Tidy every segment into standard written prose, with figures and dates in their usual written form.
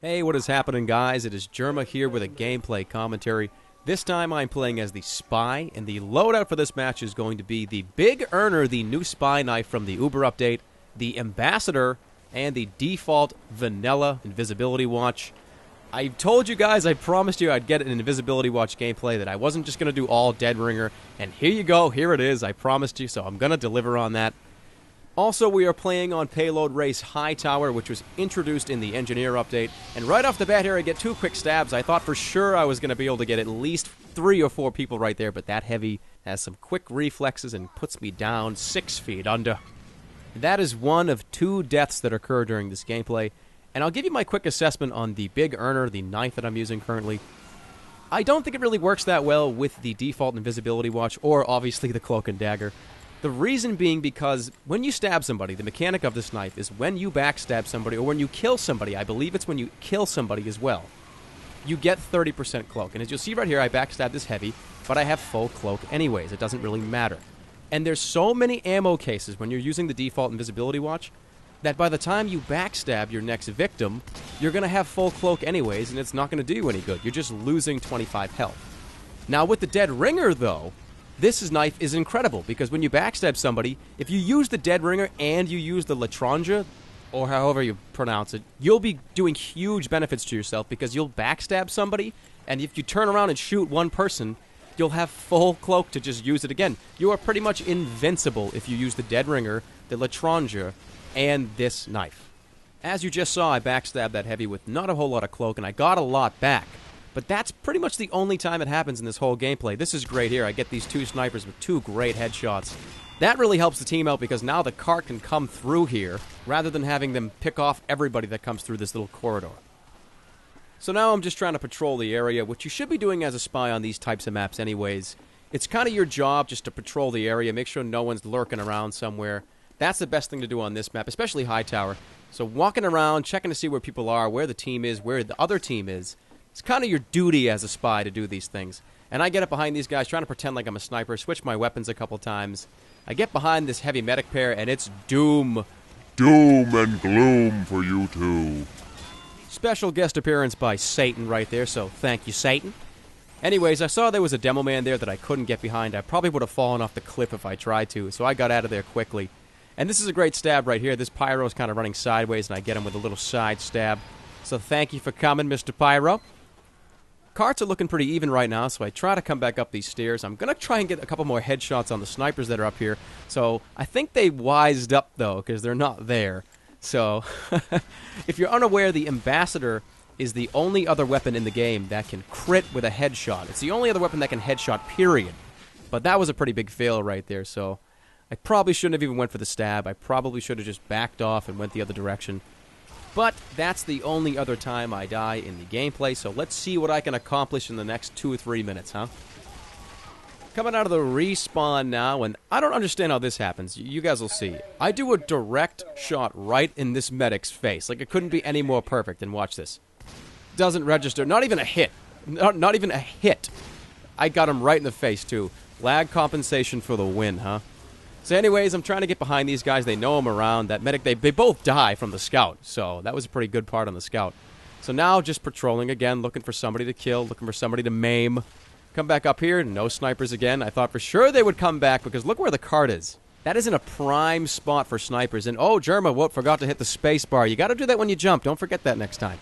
Hey, what is happening, guys? It is Germa here with a gameplay commentary. This time I'm playing as the Spy, and the loadout for this match is going to be the Big Earner, the new spy knife from the Uber update, the Ambassador, and the default vanilla invisibility watch. I told you guys, I promised you I'd get an invisibility watch gameplay, that I wasn't just going to do all Dead Ringer, and here you go, here it is, I promised you, so I'm going to deliver on that. Also, we are playing on Payload Race Hightower, which was introduced in the Engineer update. And right off the bat here, I get two quick stabs. I thought for sure I was going to be able to get at least 3 or 4 people right there, but that heavy has some quick reflexes and puts me down 6 feet under. That is one of 2 deaths that occur during this gameplay. And I'll give you my quick assessment on the Big Earner, the knife that I'm using currently. I don't think it really works that well with the default invisibility watch, or obviously the cloak and dagger. The reason being because when you stab somebody, the mechanic of this knife is when you backstab somebody, or when you kill somebody, I believe it's when you kill somebody as well, you get 30% cloak. And as you'll see right here, I backstab this heavy, but I have full cloak anyways. It doesn't really matter. And there's so many ammo cases when you're using the default invisibility watch that by the time you backstab your next victim, you're going to have full cloak anyways, and it's not going to do you any good. You're just losing 25 health. Now with the Dead Ringer, though, this knife is incredible, because when you backstab somebody, if you use the Dead Ringer and you use the Latronja, or however you pronounce it, you'll be doing huge benefits to yourself, because you'll backstab somebody, and if you turn around and shoot one person, you'll have full cloak to just use it again. You are pretty much invincible if you use the Dead Ringer, the Latronja, and this knife. As you just saw, I backstabbed that heavy with not a whole lot of cloak, and I got a lot back. But that's pretty much the only time it happens in this whole gameplay. This is great here. I get these 2 snipers with 2 great headshots. That really helps the team out, because now the cart can come through here rather than having them pick off everybody that comes through this little corridor. So now I'm just trying to patrol the area, which you should be doing as a spy on these types of maps anyways. It's kind of your job just to patrol the area, make sure no one's lurking around somewhere. That's the best thing to do on this map, especially Hightower. So walking around, checking to see where people are, where the team is, where the other team is. It's kind of your duty as a spy to do these things. And I get up behind these guys trying to pretend like I'm a sniper, switch my weapons a couple times. I get behind this heavy medic pair, and it's doom. Doom and gloom for you two. Special guest appearance by Satan right there, so thank you, Satan. Anyways, I saw there was a demo man there that I couldn't get behind. I probably would have fallen off the cliff if I tried to, so I got out of there quickly. And this is a great stab right here. This Pyro's kind of running sideways, and I get him with a little side stab. So thank you for coming, Mr. Pyro. Carts are looking pretty even right now, so I try to come back up these stairs. I'm going to try and get a couple more headshots on the snipers that are up here. So I think they wised up, though, because they're not there. So if you're unaware, the Ambassador is the only other weapon in the game that can crit with a headshot. It's the only other weapon that can headshot, period. But that was a pretty big fail right there, so I probably shouldn't have even went for the stab. I probably should have just backed off and went the other direction. But that's the only other time I die in the gameplay, so let's see what I can accomplish in the next 2 or 3 minutes, huh? Coming out of the respawn now, and I don't understand how this happens. You guys will see. I do a direct shot right in this medic's face. Like, it couldn't be any more perfect, and watch this. Doesn't register. Not even a hit. Not even a hit. I got him right in the face, too. Lag compensation for the win, huh? So anyways, I'm trying to get behind these guys. They know I'm around. That medic, they both die from the scout. So that was a pretty good part on the scout. So now just patrolling again, looking for somebody to kill, looking for somebody to maim. Come back up here, no snipers again. I thought for sure they would come back, because look where the cart is. That isn't a prime spot for snipers. And oh, Germa, whoop, forgot to hit the space bar. You got to do that when you jump. Don't forget that next time.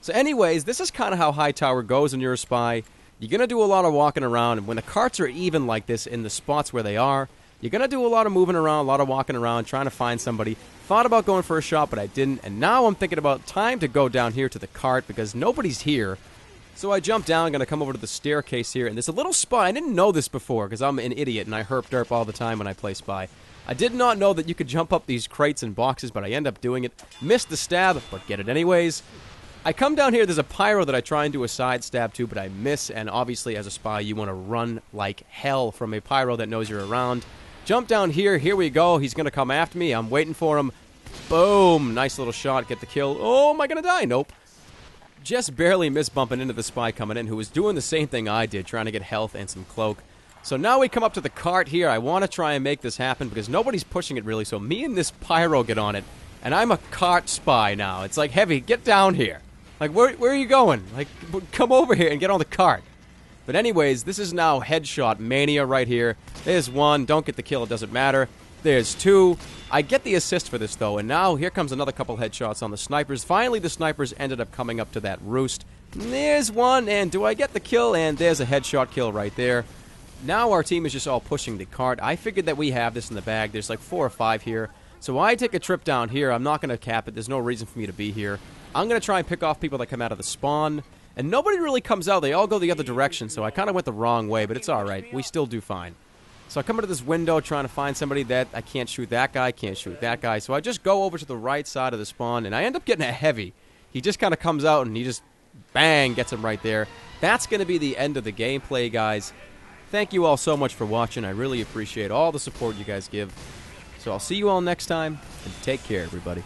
So anyways, this is kind of how Hightower goes when you're a spy. You're going to do a lot of walking around. And when the carts are even like this in the spots where they are, you're going to do a lot of moving around, a lot of walking around, trying to find somebody. Thought about going for a shot, but I didn't. And now I'm thinking about time to go down here to the cart, because nobody's here. So I jump down, going to come over to the staircase here. And there's a little spot. I didn't know this before, because I'm an idiot, and I herp-derp all the time when I play spy. I did not know that you could jump up these crates and boxes, but I end up doing it. Missed the stab, but get it anyways. I come down here, there's a pyro that I try and do a side stab to, but I miss. And obviously, as a spy, you want to run like hell from a pyro that knows you're around. Jump down here. Here we go. He's going to come after me. I'm waiting for him. Boom. Nice little shot. Get the kill. Oh, am I going to die? Nope. Just barely missed bumping into the spy coming in, who was doing the same thing I did, trying to get health and some cloak. So now we come up to the cart here. I want to try and make this happen, because nobody's pushing it really. So me and this pyro get on it, and I'm a cart spy now. It's like, Heavy, get down here. Like, where are you going? Like, come over here and get on the cart. But anyways, this is now headshot mania right here. There's one. Don't get the kill. It doesn't matter. There's two. I get the assist for this, though. And now here comes another couple headshots on the snipers. Finally, the snipers ended up coming up to that roost. And there's one. And do I get the kill? And there's a headshot kill right there. Now our team is just all pushing the cart. I figured that we have this in the bag. There's like 4 or 5 here. So I take a trip down here. I'm not going to cap it. There's no reason for me to be here. I'm going to try and pick off people that come out of the spawn. And nobody really comes out. They all go the other direction. So I kind of went the wrong way, but it's all right. We still do fine. So I come into this window trying to find somebody that I can't shoot that guy, can't shoot that guy. So I just go over to the right side of the spawn, and I end up getting a heavy. He just kind of comes out, and he just, bang, gets him right there. That's going to be the end of the gameplay, guys. Thank you all so much for watching. I really appreciate all the support you guys give. So I'll see you all next time, and take care, everybody.